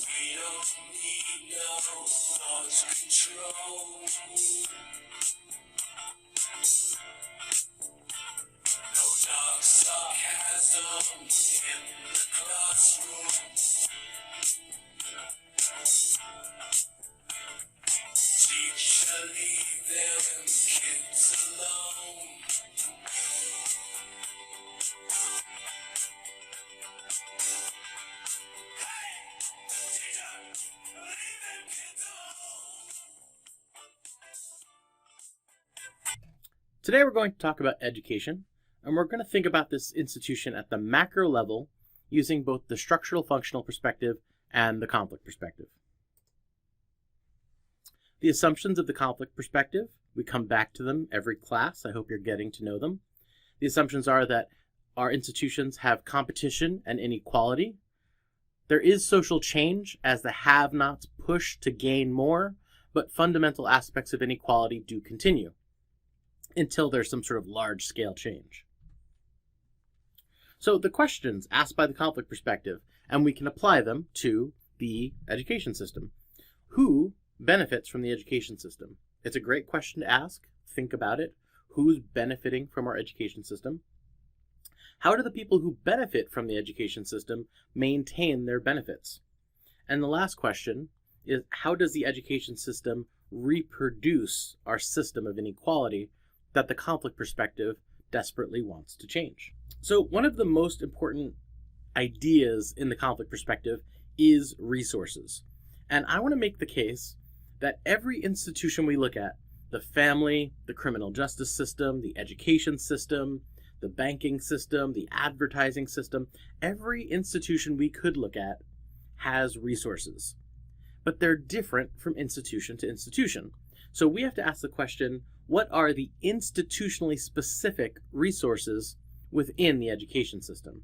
We don't need no thought control. No dark sarcasm in the classroom. Teacher, leave them kids alone. Today we're going to talk about education, and we're going to think about this institution at the macro level using both the structural functional perspective and the conflict perspective. The assumptions of the conflict perspective, we come back to them every class. I hope you're getting to know them. The assumptions are that our institutions have competition and inequality. There is social change as the have-nots push to gain more, but fundamental aspects of inequality do continue until there's some sort of large-scale change. So the questions asked by the conflict perspective, and we can apply them to the education system. Who benefits from the education system? It's a great question to ask. Think about it. Who's benefiting from our education system? How do the people who benefit from the education system maintain their benefits? And the last question is, how does the education system reproduce our system of inequality that the conflict perspective desperately wants to change? So one of the most important ideas in the conflict perspective is resources. And I want to make the case that every institution we look at, the family, the criminal justice system, the education system, the banking system, the advertising system, every institution we could look at has resources. But they're different from institution to institution. So we have to ask the question, what are the institutionally specific resources within the education system?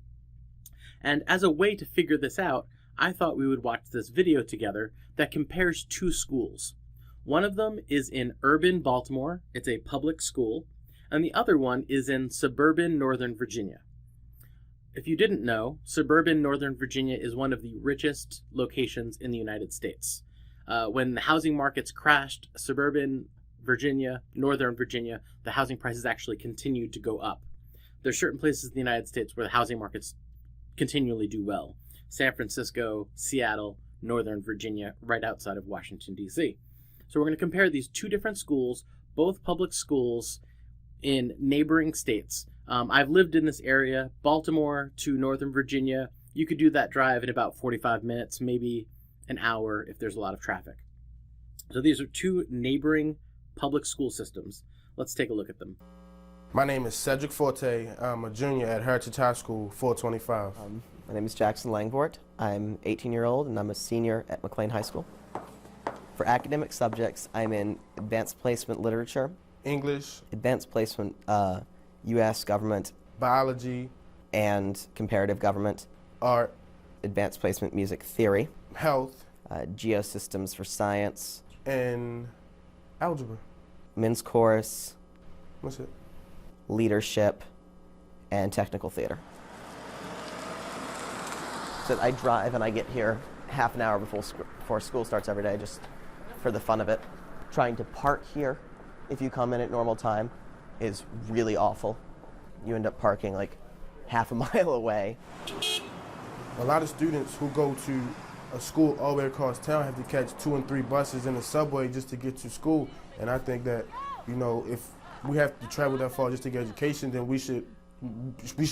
And as a way to figure this out, I thought we would watch this video together that compares two schools. One of them is in urban Baltimore, it's a public school, and the other one is in suburban Northern Virginia. If you didn't know, suburban Northern Virginia is one of the richest locations in the United States. When the housing markets crashed, suburban Virginia, Northern Virginia, the housing prices actually continued to go up. There's certain places in the United States where the housing markets continually do well. San Francisco, Seattle, Northern Virginia, right outside of Washington, D.C. So we're going to compare these two different schools, both public schools in neighboring states. I've lived in this area, Baltimore to Northern Virginia. You could do that drive in about 45 minutes, maybe an hour if there's a lot of traffic. So these are two neighboring public school systems. Let's take a look at them. My name is Cedric Forte. I'm a junior at Heritage High School, 425. My name is Jackson Langvort. I'm 18-year-old and I'm a senior at McLean High School. For academic subjects, I'm in Advanced Placement Literature, English, Advanced Placement U.S. Government, Biology, and Comparative Government, Art, Advanced Placement Music Theory, Health, Geosystems for Science, and Algebra. Men's Chorus, What's it? Leadership, and Technical Theater. So I drive and I get here half an hour before school starts every day, just for the fun of it. Trying to park here, if you come in at normal time, is really awful. You end up parking like half a mile away. A lot of students who go to a school all the way across town have to catch 2 and 3 buses in the subway just to get to school. And I think that, you know, if we have to travel that far just to get education, then we should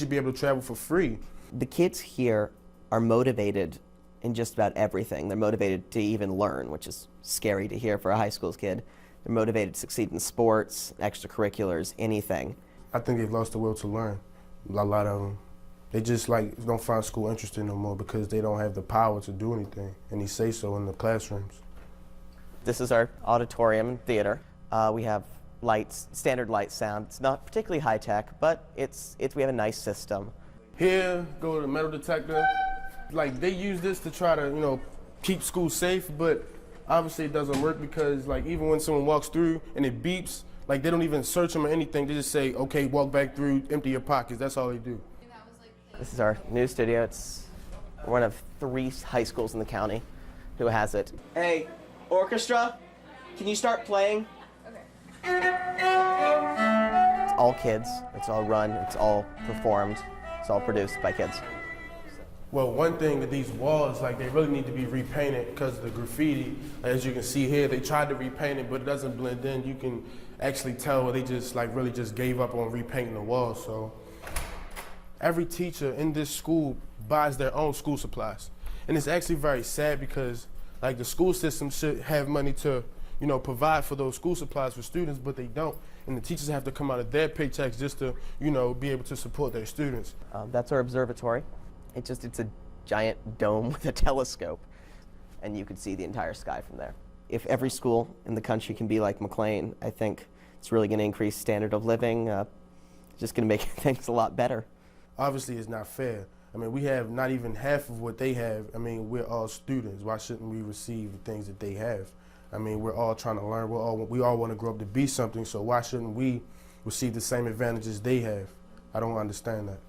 be able to travel for free. The kids here are motivated in just about everything. They're motivated to even learn, which is scary to hear for a high school kid. They're motivated to succeed in sports, extracurriculars, anything. I think they've lost the will to learn. A lot of them. They just don't find school interesting no more because they don't have the power to do anything, and they say so in the classrooms. This is our auditorium and theater. We have lights, standard light sound. It's not particularly high tech, but we have a nice system. Here, go to the metal detector. Like, they use this to try to, you know, keep school safe, but obviously it doesn't work because, like, even when someone walks through and it beeps, like, they don't even search them or anything. They just say, okay, walk back through, empty your pockets. That's all they do. This is our new studio. It's one of 3 high schools in the county who has it. Hey, orchestra, can you start playing? Okay. It's all kids. It's all run. It's all performed. It's all produced by kids. Well, one thing that these walls, like, they really need to be repainted because of the graffiti. As you can see here, they tried to repaint it, but it doesn't blend in. You can actually tell they just, like, really just gave up on repainting the walls. So every teacher in this school buys their own school supplies. And it's actually very sad because, like, the school system should have money to, you know, provide for those school supplies for students, but they don't. And the teachers have to come out of their paychecks just to, you know, be able to support their students. That's our observatory. It's a giant dome with a telescope, and you could see the entire sky from there. If every school in the country can be like McLean, I think it's really going to increase standard of living, just going to make things a lot better. Obviously, it's not fair. I mean, we have not even half of what they have. I mean, we're all students. Why shouldn't we receive the things that they have? I mean, we're all trying to learn. We all want to grow up to be something, so why shouldn't we receive the same advantages they have? I don't understand that.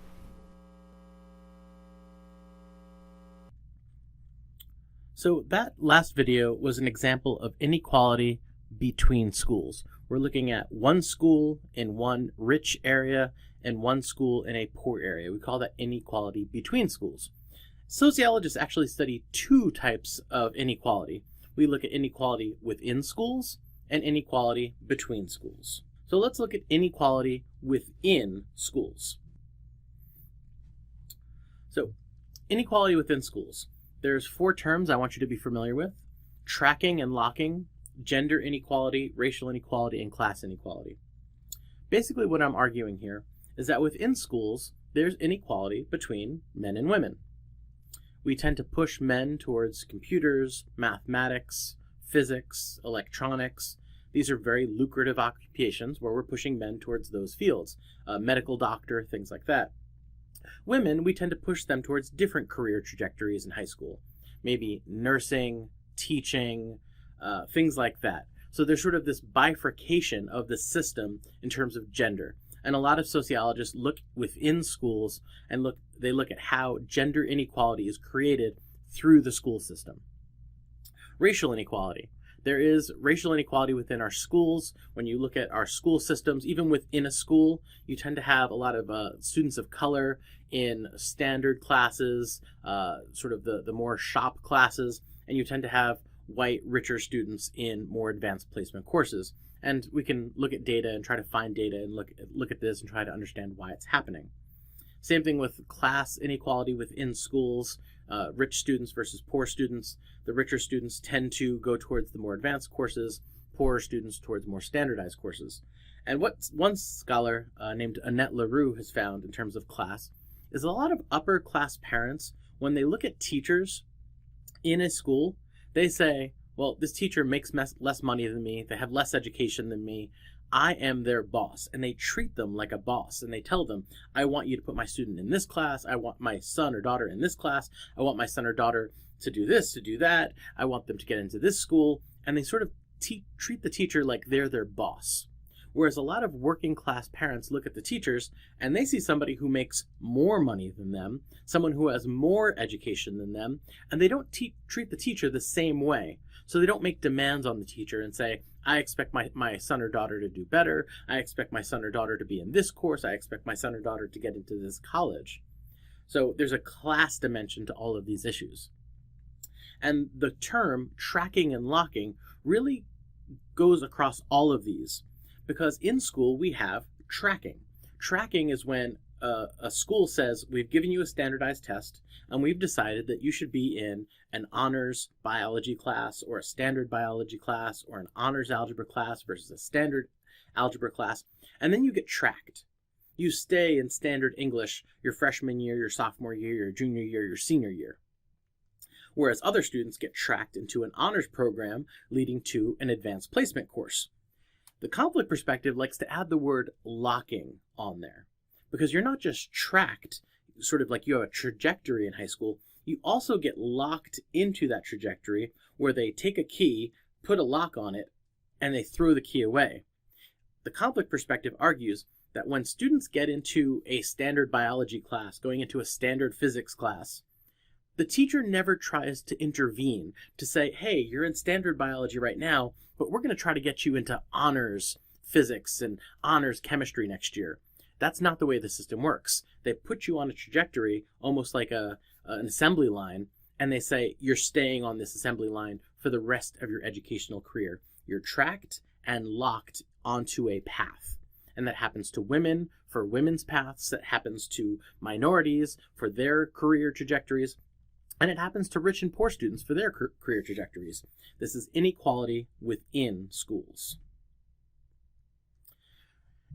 So that last video was an example of inequality between schools. We're looking at one school in one rich area and one school in a poor area. We call that inequality between schools. Sociologists actually study 2 types of inequality. We look at inequality within schools and inequality between schools. So let's look at inequality within schools. So inequality within schools. There's 4 terms I want you to be familiar with: tracking and locking, gender inequality, racial inequality, and class inequality. Basically what I'm arguing here is that within schools, there's inequality between men and women. We tend to push men towards computers, mathematics, physics, electronics. These are very lucrative occupations where we're pushing men towards those fields, medical doctor, things like that. Women, we tend to push them towards different career trajectories in high school, maybe nursing, teaching, things like that. So there's sort of this bifurcation of the system in terms of gender. And a lot of sociologists look within schools and they look at how gender inequality is created through the school system. Racial inequality. There is racial inequality within our schools. When you look at our school systems, even within a school, you tend to have a lot of students of color in standard classes, sort of the more shop classes, and you tend to have white, richer students in more advanced placement courses. And we can look at data and try to find data and look at this and try to understand why it's happening. Same thing with class inequality within schools, rich students versus poor students. The richer students tend to go towards the more advanced courses, poorer students towards more standardized courses. And what one scholar named Annette Leroux has found in terms of class is a lot of upper class parents, when they look at teachers in a school, they say, well, this teacher makes less money than me, they have less education than me, I am their boss. And they treat them like a boss, and they tell them, I want you to put my student in this class, I want my son or daughter in this class, I want my son or daughter to do this, to do that, I want them to get into this school, and they sort of treat the teacher like they're their boss. Whereas a lot of working class parents look at the teachers and they see somebody who makes more money than them, someone who has more education than them, and they don't treat the teacher the same way. So they don't make demands on the teacher and say, I expect my son or daughter to do better, I expect my son or daughter to be in this course, I expect my son or daughter to get into this college. So there's a class dimension to all of these issues. And the term tracking and locking really goes across all of these, because in school we have tracking. Tracking is when a school says, we've given you a standardized test and we've decided that you should be in an honors biology class or a standard biology class or an honors algebra class versus a standard algebra class, and then you get tracked. You stay in standard English your freshman year, your sophomore year, your junior year, your senior year. Whereas other students get tracked into an honors program leading to an advanced placement course. The conflict perspective likes to add the word locking on there, because you're not just tracked, sort of like you have a trajectory in high school, you also get locked into that trajectory where they take a key, put a lock on it, and they throw the key away. The conflict perspective argues that when students get into a standard biology class, going into a standard physics class, the teacher never tries to intervene to say, hey, you're in standard biology right now, but we're going to try to get you into honors physics and honors chemistry next year. That's not the way the system works. They put you on a trajectory, almost like an assembly line, and they say, you're staying on this assembly line for the rest of your educational career. You're tracked and locked onto a path. And that happens to women for women's paths. That happens to minorities for their career trajectories. And it happens to rich and poor students for their career trajectories. This is inequality within schools.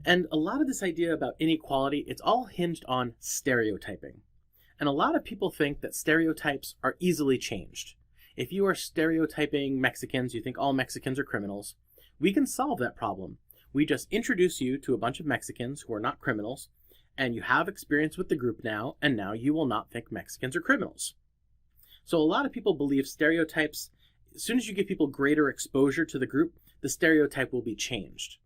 And a lot of this idea about inequality, it's all hinged on stereotyping. And a lot of people think that stereotypes are easily changed. If you are stereotyping Mexicans, you think all Mexicans are criminals. We can solve that problem. We just introduce you to a bunch of Mexicans who are not criminals, and you have experience with the group now, and now you will not think Mexicans are criminals. So a lot of people believe stereotypes, as soon as you give people greater exposure to the group, the stereotype will be changed.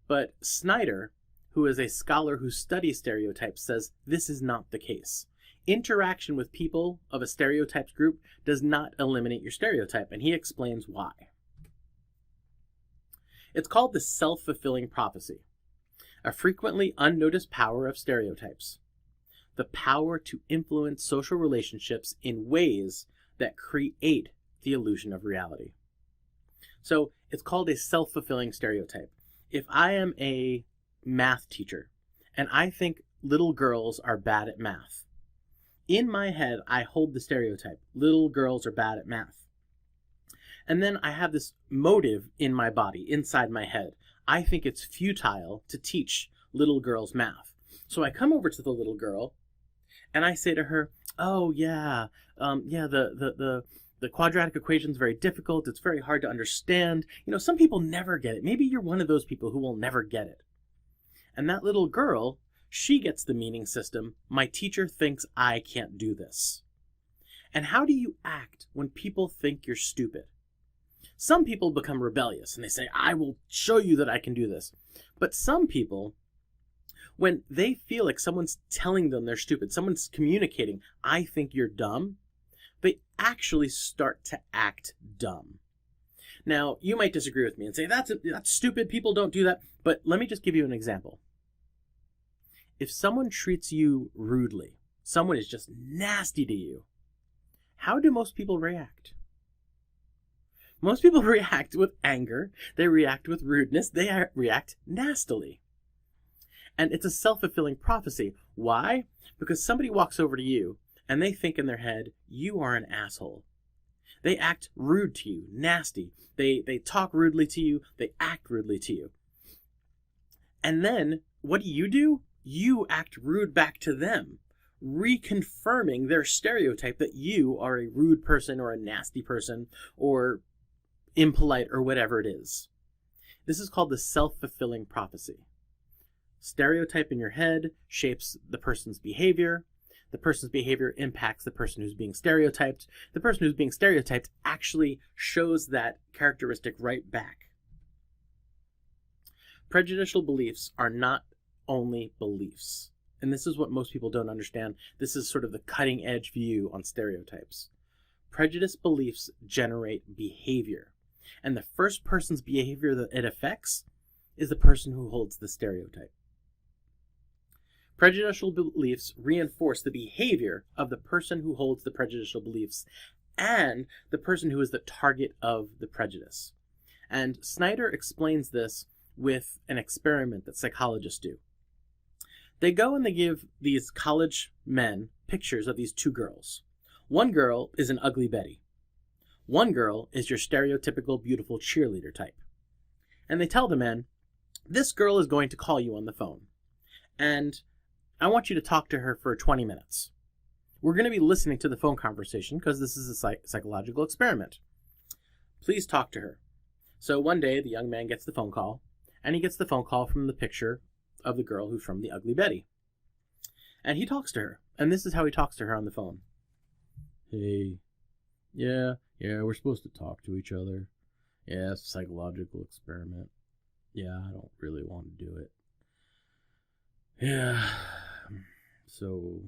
But Snyder, who is a scholar who studies stereotypes, says this is not the case. Interaction with people of a stereotyped group does not eliminate your stereotype, and he explains why. It's called the self-fulfilling prophecy, a frequently unnoticed power of stereotypes, the power to influence social relationships in ways that create the illusion of reality. So it's called a self-fulfilling stereotype. If I am a math teacher and I think little girls are bad at math, in my head I hold the stereotype, little girls are bad at math. And then I have this motive in my body, inside my head. I think it's futile to teach little girls math. So I come over to the little girl and I say to her, oh yeah, the quadratic equation is very difficult. It's very hard to understand. You know, some people never get it. Maybe you're one of those people who will never get it. And that little girl, she gets the meaning system. My teacher thinks I can't do this. And how do you act when people think you're stupid? Some people become rebellious and they say, I will show you that I can do this. But some people, when they feel like someone's telling them they're stupid, someone's communicating, I think you're dumb, they actually start to act dumb. Now, you might disagree with me and say, that's stupid, people don't do that. But let me just give you an example. If someone treats you rudely, someone is just nasty to you, how do most people react? Most people react with anger, they react with rudeness, they react nastily. And it's a self-fulfilling prophecy. Why? Because somebody walks over to you and they think in their head, you are an asshole. They act rude to you, nasty. They talk rudely to you, they act rudely to you. And then, what do? You act rude back to them, reconfirming their stereotype that you are a rude person or a nasty person or impolite or whatever it is. This is called the self-fulfilling prophecy. Stereotype in your head shapes the person's behavior. The person's behavior impacts the person who's being stereotyped. The person who's being stereotyped actually shows that characteristic right back. Prejudicial beliefs are not only beliefs. And this is what most people don't understand. This is sort of the cutting edge view on stereotypes. Prejudice beliefs generate behavior. And the first person's behavior that it affects is the person who holds the stereotype. Prejudicial beliefs reinforce the behavior of the person who holds the prejudicial beliefs and the person who is the target of the prejudice. And Snyder explains this with an experiment that psychologists do. They go and they give these college men pictures of these two girls. One girl is an ugly Betty. One girl is your stereotypical beautiful cheerleader type. And they tell the men, this girl is going to call you on the phone. And I want you to talk to her for 20 minutes. We're going to be listening to the phone conversation because this is a psychological experiment. Please talk to her. So one day the young man gets the phone call, and he gets the phone call from the picture of the girl who's from the ugly Betty. And he talks to her, and this is how he talks to her on the phone. Hey, yeah, we're supposed to talk to each other. Yeah, it's a psychological experiment. Yeah, I don't really want to do it. Yeah. So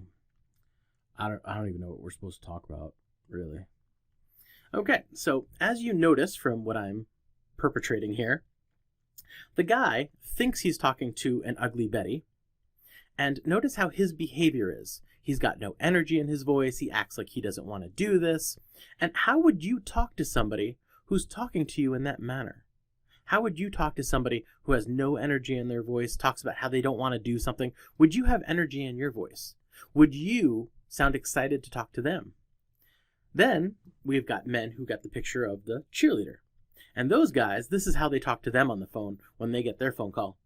I don't even know what we're supposed to talk about, really. Okay, so as you notice from what I'm perpetrating here, the guy thinks he's talking to an ugly Betty, and notice how his behavior is. He's got no energy in his voice, he acts like he doesn't want to do this. And how would you talk to somebody who's talking to you in that manner? How would you talk to somebody who has no energy in their voice, talks about how they don't want to do something? Would you have energy in your voice? Would you sound excited to talk to them? Then we've got men who got the picture of the cheerleader. And those guys, this is how they talk to them on the phone when they get their phone call.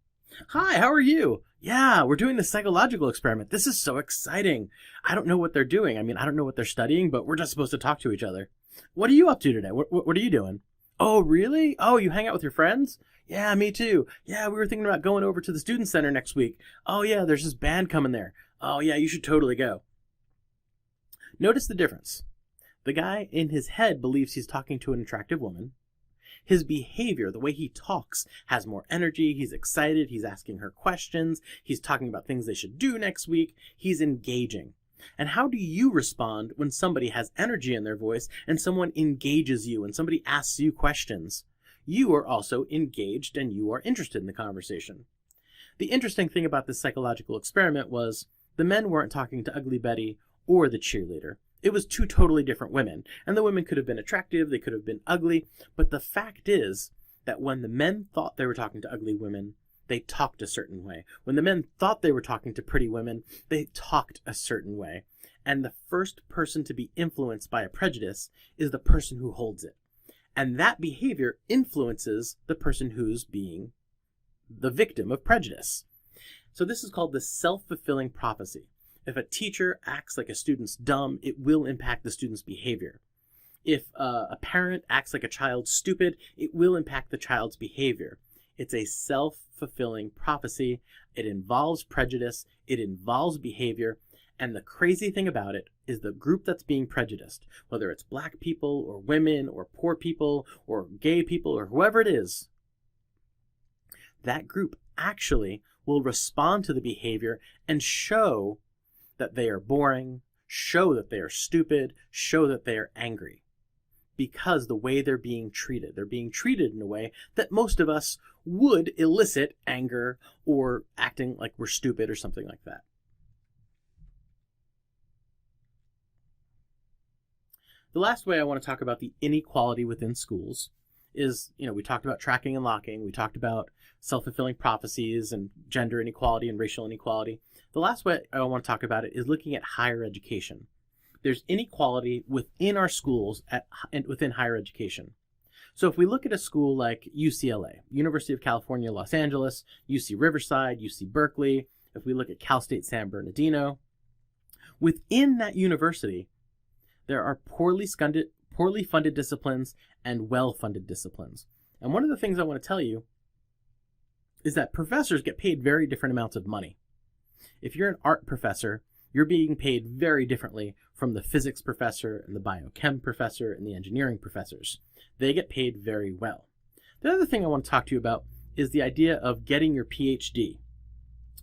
Hi, how are you? Yeah, we're doing this psychological experiment. This is so exciting. I don't know what they're doing. I mean, I don't know what they're studying, but we're just supposed to talk to each other. What are you up to today? What are you doing? Oh, really? Oh, you hang out with your friends? Yeah, me too. Yeah, we were thinking about going over to the student center next week. Oh, yeah, there's this band coming there. Oh, yeah, you should totally go. Notice the difference. The guy in his head believes he's talking to an attractive woman. His behavior, the way he talks, has more energy. He's excited. He's asking her questions. He's talking about things they should do next week. He's engaging. And how do you respond when somebody has energy in their voice and someone engages you and somebody asks you questions? You are also engaged and you are interested in the conversation. The interesting thing about this psychological experiment was the men weren't talking to Ugly Betty or the cheerleader. It was two totally different women, and the women could have been attractive, they could have been ugly, but the fact is that when the men thought they were talking to ugly women, they talked a certain way. When the men thought they were talking to pretty women, they talked a certain way. And the first person to be influenced by a prejudice is the person who holds it. And that behavior influences the person who's being the victim of prejudice. So this is called the self-fulfilling prophecy. If a teacher acts like a student's dumb, it will impact the student's behavior. If a parent acts like a child's stupid, it will impact the child's behavior. It's a self-fulfilling prophecy. It involves prejudice. It involves behavior. And the crazy thing about it is the group that's being prejudiced, whether it's black people or women or poor people or gay people or whoever it is, that group actually will respond to the behavior and show that they are boring, show that they are stupid, show that they are angry. Because the way they're being treated in a way that most of us would elicit anger or acting like we're stupid or something like that. The last way I want to talk about the inequality within schools is, we talked about tracking and locking, we talked about self-fulfilling prophecies and gender inequality and racial inequality. The last way I want to talk about it is looking at higher education. There's inequality within our schools and within higher education. So if we look at a school like UCLA, University of California, Los Angeles, UC Riverside, UC Berkeley, if we look at Cal State San Bernardino, within that university, there are poorly funded disciplines and well-funded disciplines. And one of the things I want to tell you is that professors get paid very different amounts of money. If you're an art professor, you're being paid very differently from the physics professor and the biochem professor and the engineering professors. They get paid very well. The other thing I want to talk to you about is the idea of getting your PhD.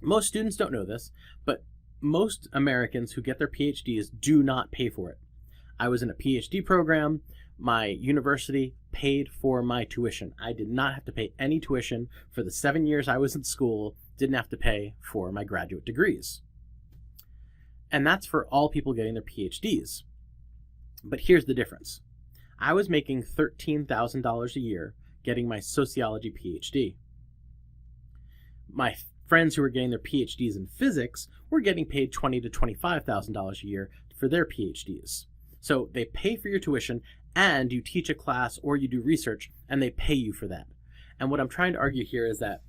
Most students don't know this, but most Americans who get their PhDs do not pay for it. I was in a PhD program. My university paid for my tuition. I did not have to pay any tuition for the 7 years I was in school, didn't have to pay for my graduate degrees. And that's for all people getting their PhDs. But here's the difference. I was making $13,000 a year getting my sociology PhD. My friends who were getting their PhDs in physics were getting paid $20,000 to $25,000 a year for their PhDs. So they pay for your tuition and you teach a class or you do research and they pay you for that. And what I'm trying to argue here is that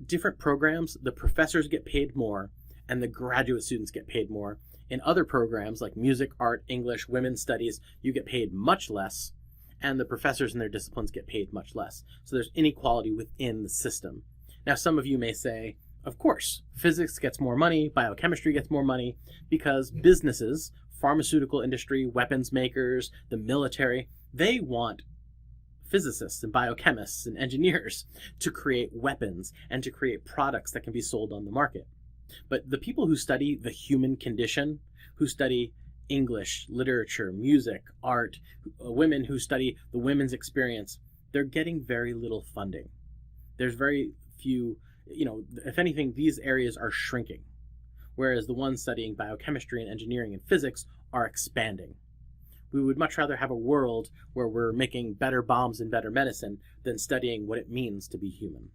different programs, the professors get paid more and the graduate students get paid more. In other programs like music, art, English, women's studies, you get paid much less and the professors in their disciplines get paid much less. So there's inequality within the system. Now, some of you may say, of course, physics gets more money, biochemistry gets more money because businesses, pharmaceutical industry, weapons makers, the military, they want physicists and biochemists and engineers to create weapons and to create products that can be sold on the market. But the people who study the human condition, who study English, literature, music, art, women who study the women's experience, they're getting very little funding. There's very few, if anything, these areas are shrinking, whereas the ones studying biochemistry and engineering and physics are expanding. We would much rather have a world where we're making better bombs and better medicine than studying what it means to be human.